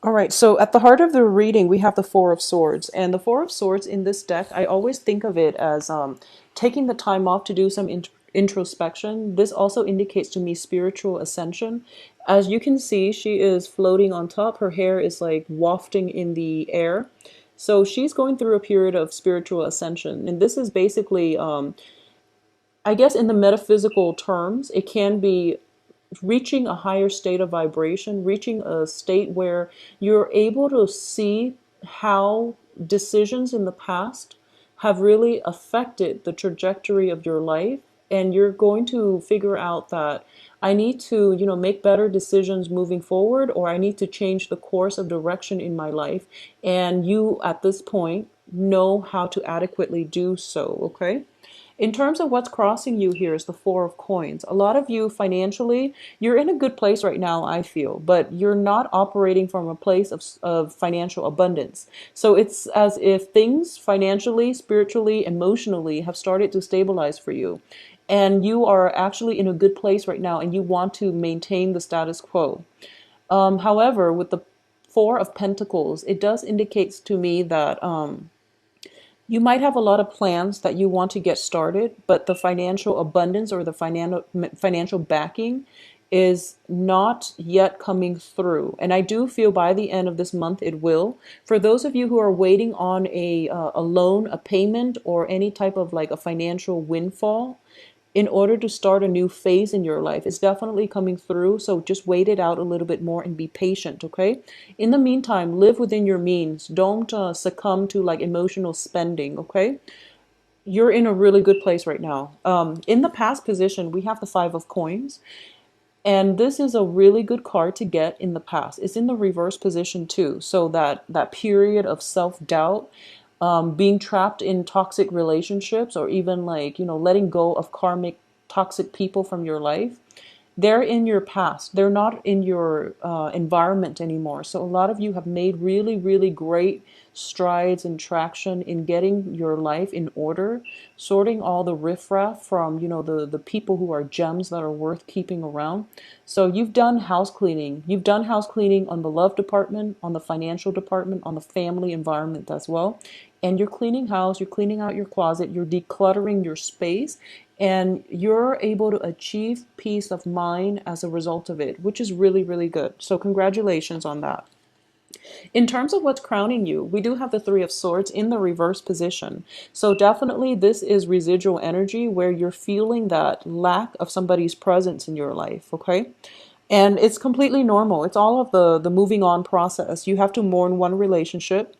All right, so at the heart of the reading, we have the Four of Swords. And the Four of Swords in this deck, I always think of it as taking the time off to do some introspection. This also indicates to me spiritual ascension. As you can see, she is floating on top. Her hair is like wafting in the air. So she's going through a period of spiritual ascension. And this is basically, I guess, in the metaphysical terms, it can be reaching a higher state of vibration, reaching a state where you're able to see how decisions in the past have really affected the trajectory of your life. And you're going to figure out that I need to, make better decisions moving forward, or I need to change the course of direction in my life. And you, at this point, know how to adequately do so, okay? In terms of what's crossing you here is the Four of Coins. A lot of you financially, you're in a good place right now, I feel, but you're not operating from a place of financial abundance. So it's as if things financially, spiritually, emotionally have started to stabilize for you. And you are actually in a good place right now and you want to maintain the status quo. However, with the Four of Pentacles, it does indicate to me that you might have a lot of plans that you want to get started, but the financial abundance or the financial backing is not yet coming through. And I do feel by the end of this month it will. For those of you who are waiting on a loan, a payment, or any type of like a financial windfall, in order to start a new phase in your life. It's definitely coming through. So just wait it out a little bit more and be patient, okay? In the meantime, live within your means. Don't succumb to like emotional spending, okay? You're in a really good place right now. In the past position, we have the Five of Coins. And this is a really good card to get in the past. It's in the reverse position too. So that period of self-doubt, being trapped in toxic relationships, or even like, letting go of karmic toxic people from your life, they're in your past. They're not in your environment anymore. So a lot of you have made really, really great strides and traction in getting your life in order, sorting all the riffraff from, the people who are gems that are worth keeping around. So you've done house cleaning. You've done house cleaning on the love department, on the financial department, on the family environment as well. And you're cleaning house, you're cleaning out your closet, you're decluttering your space, and you're able to achieve peace of mind as a result of it, which is really, really good. So congratulations on that. In terms of what's crowning you, we do have the Three of Swords in the reverse position. So definitely this is residual energy where you're feeling that lack of somebody's presence in your life, okay? And it's completely normal. It's all of the moving on process. You have to mourn one relationship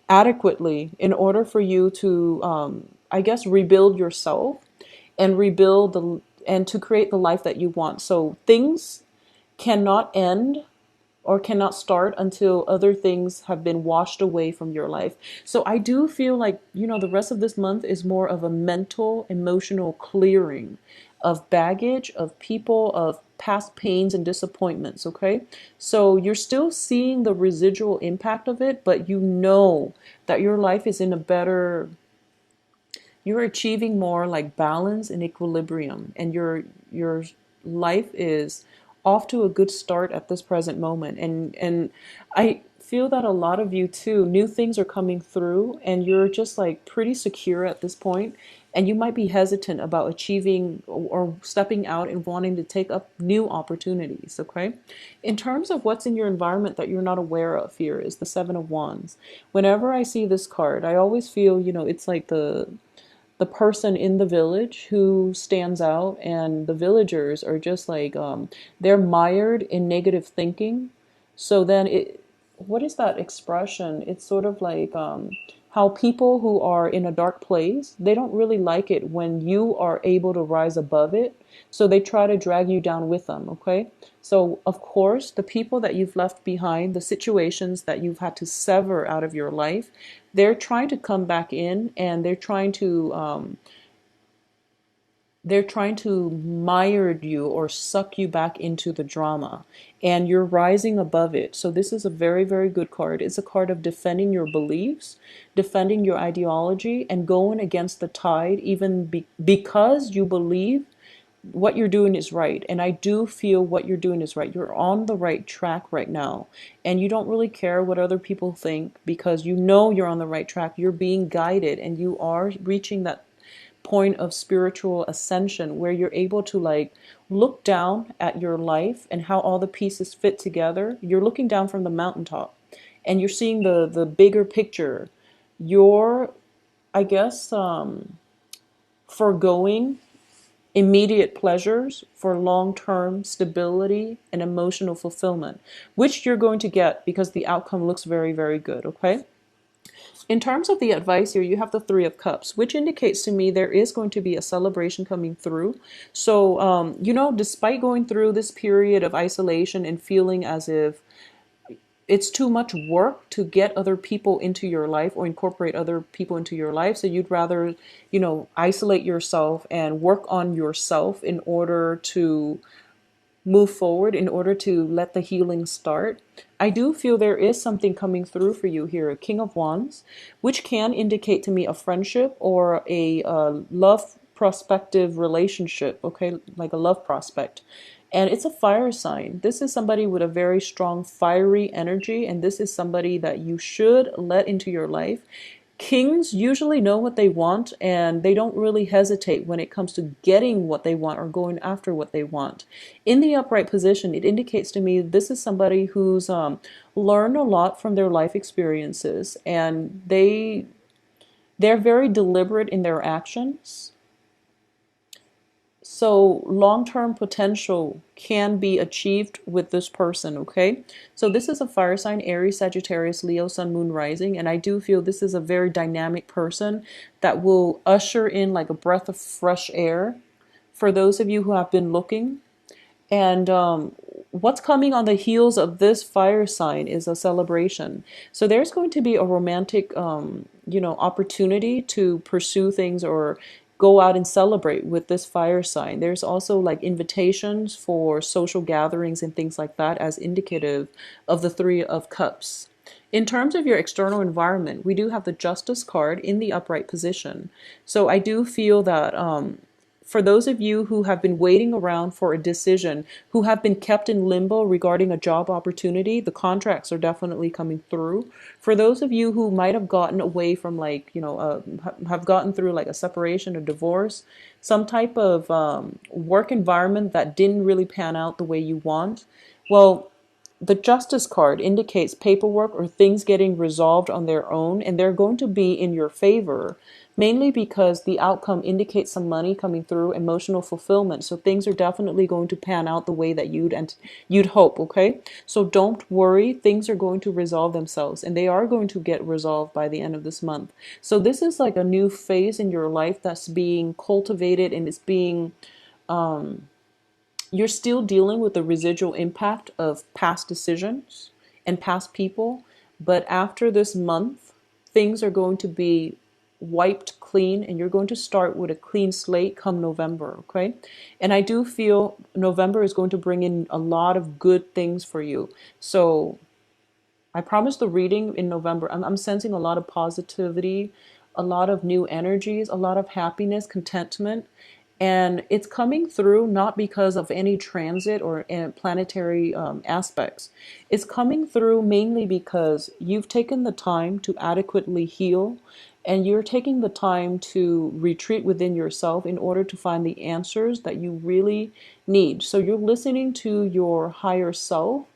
adequately in order for you to, I guess, rebuild yourself and rebuild and to create the life that you want. So things cannot end or cannot start until other things have been washed away from your life. So I do feel like, the rest of this month is more of a mental, emotional clearing of baggage, of people, of past pains and disappointments, okay? So you're still seeing the residual impact of it, but you know that your life is in a better, you're achieving more like balance and equilibrium, and your life is off to a good start at this present moment. And I feel that a lot of you too, new things are coming through and you're just like pretty secure at this point, and you might be hesitant about achieving or stepping out and wanting to take up new opportunities, okay? In terms of what's in your environment that you're not aware of, here is the Seven of Wands. Whenever I see this card, I always feel, it's like the person in the village who stands out, and the villagers are just like, they're mired in negative thinking. So then what is that expression? It's sort of like, how people who are in a dark place, they don't really like it when you are able to rise above it. So they try to drag you down with them, okay? So of course, the people that you've left behind, the situations that you've had to sever out of your life, they're trying to come back in, and they're trying to mire you or suck you back into the drama, and you're rising above it. So this is a very, very good card. It's a card of defending your beliefs, defending your ideology, and going against the tide, even because you believe what you're doing is right. And I do feel what you're doing is right. You're on the right track right now. And you don't really care what other people think because you know you're on the right track. You're being guided and you are reaching that point of spiritual ascension where you're able to like look down at your life and how all the pieces fit together. You're looking down from the mountaintop and you're seeing the bigger picture. You're, I guess, foregoing immediate pleasures for long-term stability and emotional fulfillment, which you're going to get because the outcome looks very, very good, okay? In terms of the advice here, you have the Three of Cups, which indicates to me there is going to be a celebration coming through. So, despite going through this period of isolation and feeling as if it's too much work to get other people into your life or incorporate other people into your life. So you'd rather, isolate yourself and work on yourself in order to move forward, in order to let the healing start. I do feel there is something coming through for you here, a King of Wands, which can indicate to me a friendship or a love prospective relationship, okay, like a love prospect. And it's a fire sign. This is somebody with a very strong fiery energy, and this is somebody that you should let into your life. Kings usually know what they want and they don't really hesitate when it comes to getting what they want or going after what they want. In the upright position, it indicates to me this is somebody who's learned a lot from their life experiences, and they're very deliberate in their actions. So long-term potential can be achieved with this person, okay? So this is a fire sign, Aries, Sagittarius, Leo, Sun, Moon, Rising, and I do feel this is a very dynamic person that will usher in like a breath of fresh air for those of you who have been looking. And what's coming on the heels of this fire sign is a celebration. So there's going to be a romantic, opportunity to pursue things or go out and celebrate with this fire sign. There's also like invitations for social gatherings and things like that as indicative of the Three of Cups. In terms of your external environment, we do have the Justice card in the upright position. So I do feel that for those of you who have been waiting around for a decision, who have been kept in limbo regarding a job opportunity, the contracts are definitely coming through. For those of you who might have gotten away from have gotten through like a separation or divorce, some type of work environment that didn't really pan out the way you want, well, the Justice card indicates paperwork or things getting resolved on their own, and they're going to be in your favor, mainly because the outcome indicates some money coming through, emotional fulfillment. So things are definitely going to pan out the way that you'd hope, okay? So don't worry, things are going to resolve themselves, and they are going to get resolved by the end of this month. So this is like a new phase in your life that's being cultivated, and it's being you're still dealing with the residual impact of past decisions and past people. But after this month, things are going to be wiped clean and you're going to start with a clean slate come November, okay? And I do feel November is going to bring in a lot of good things for you. So I promise the reading in November, I'm sensing a lot of positivity, a lot of new energies, a lot of happiness, contentment. And it's coming through not because of any transit or planetary aspects. It's coming through mainly because you've taken the time to adequately heal and you're taking the time to retreat within yourself in order to find the answers that you really need. So you're listening to your higher self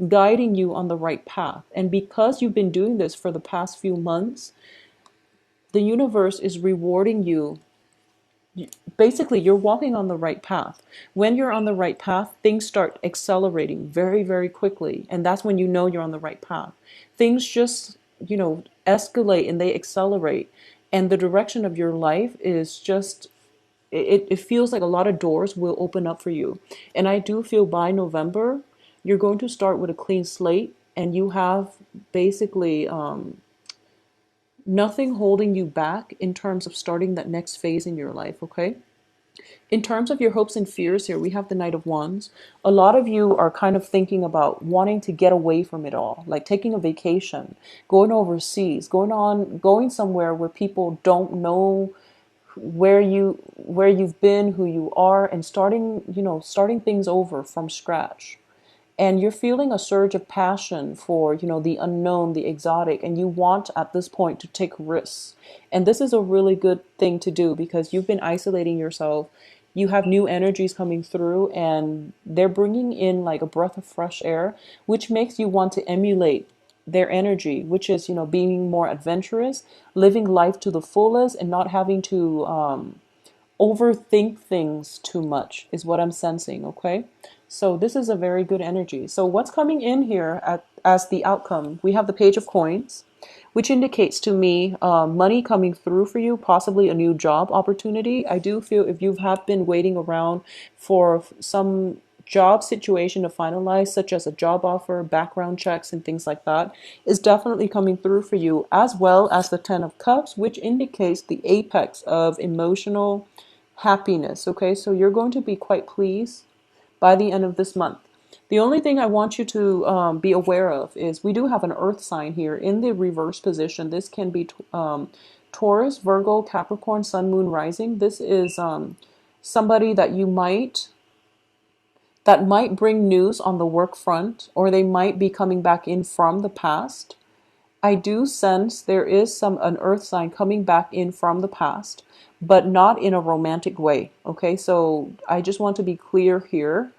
guiding you on the right path. And because you've been doing this for the past few months, the universe is rewarding you. Basically, you're walking on the right path. When you're on the right path, things start accelerating very, very quickly. And that's when you know you're on the right path. Things just, escalate and they accelerate. And the direction of your life is just, it feels like a lot of doors will open up for you. And I do feel by November, you're going to start with a clean slate and you have basically nothing holding you back in terms of starting that next phase in your life, okay? In terms of your hopes and fears here, we have the Knight of Wands. A lot of you are kind of thinking about wanting to get away from it all, like taking a vacation, going overseas, going somewhere where people don't know where you've been, who you are, and starting things over from scratch. And you're feeling a surge of passion for, the unknown, the exotic, and you want at this point to take risks. And this is a really good thing to do because you've been isolating yourself. You have new energies coming through, and they're bringing in like a breath of fresh air, which makes you want to emulate their energy, which is, being more adventurous, living life to the fullest, and not having to overthink things too much is what I'm sensing, okay? So this is a very good energy. So what's coming in here as the outcome? We have the Page of Coins, which indicates to me money coming through for you, possibly a new job opportunity. I do feel if you have been waiting around for some job situation to finalize, such as a job offer, background checks, and things like that, is definitely coming through for you, as well as the Ten of Cups, which indicates the apex of emotional happiness. Okay, so you're going to be quite pleased by the end of this month. The only thing I want you to be aware of is we do have an earth sign here in the reverse position. This can be Taurus, Virgo, Capricorn, Sun, Moon, Rising. This is somebody that might bring news on the work front, or they might be coming back in from the past. I do sense there is an earth sign coming back in from the past, but not in a romantic way. Okay, so I just want to be clear here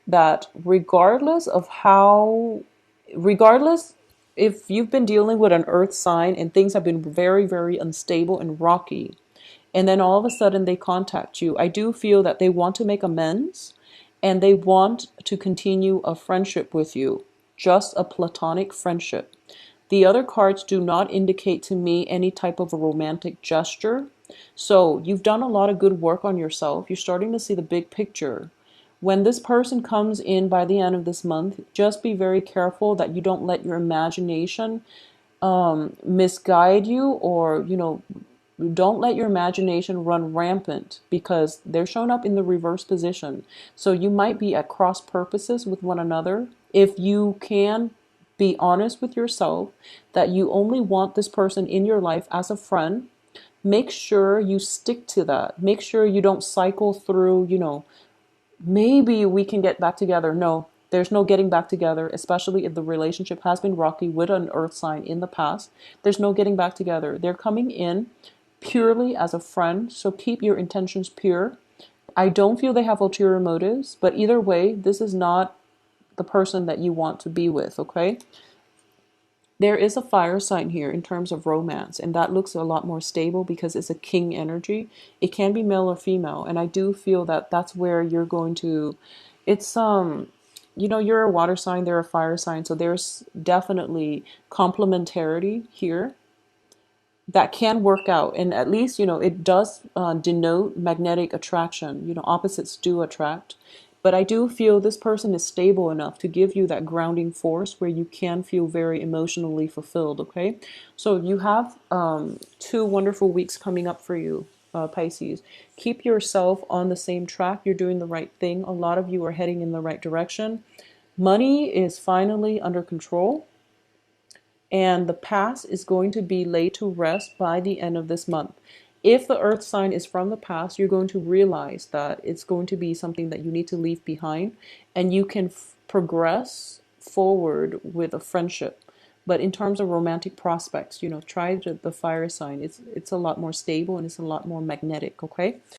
that regardless if you've been dealing with an earth sign and things have been very, very unstable and rocky, and then all of a sudden they contact you, I do feel that they want to make amends and they want to continue a friendship with you, just a platonic friendship. The other cards do not indicate to me any type of a romantic gesture. So you've done a lot of good work on yourself. You're starting to see the big picture. When this person comes in by the end of this month, just be very careful that you don't let your imagination misguide you, or, don't let your imagination run rampant because they're shown up in the reverse position. So you might be at cross purposes with one another. If you can be honest with yourself that you only want this person in your life as a friend, make sure you stick to that. Make sure you don't cycle through, maybe we can get back together. No, there's no getting back together, especially if the relationship has been rocky with an earth sign in the past. There's no getting back together. They're coming in purely as a friend, so keep your intentions pure. I don't feel they have ulterior motives, but either way, this is not the person that you want to be with, okay? There is a fire sign here in terms of romance, and that looks a lot more stable because it's a king energy. It can be male or female, and I do feel that that's where you're going to, it's you're a water sign, they're a fire sign, so there's definitely complementarity here that can work out. And at least, it does denote magnetic attraction. Opposites do attract. But I do feel this person is stable enough to give you that grounding force where you can feel very emotionally fulfilled, okay? So you have 2 wonderful weeks coming up for you, Pisces. Keep yourself on the same track. You're doing the right thing. A lot of you are heading in the right direction. Money is finally under control, and the past is going to be laid to rest by the end of this month. If the earth sign is from the past, you're going to realize that it's going to be something that you need to leave behind, and you can progress forward with a friendship. But in terms of romantic prospects, try the fire sign. It's a lot more stable and it's a lot more magnetic, okay?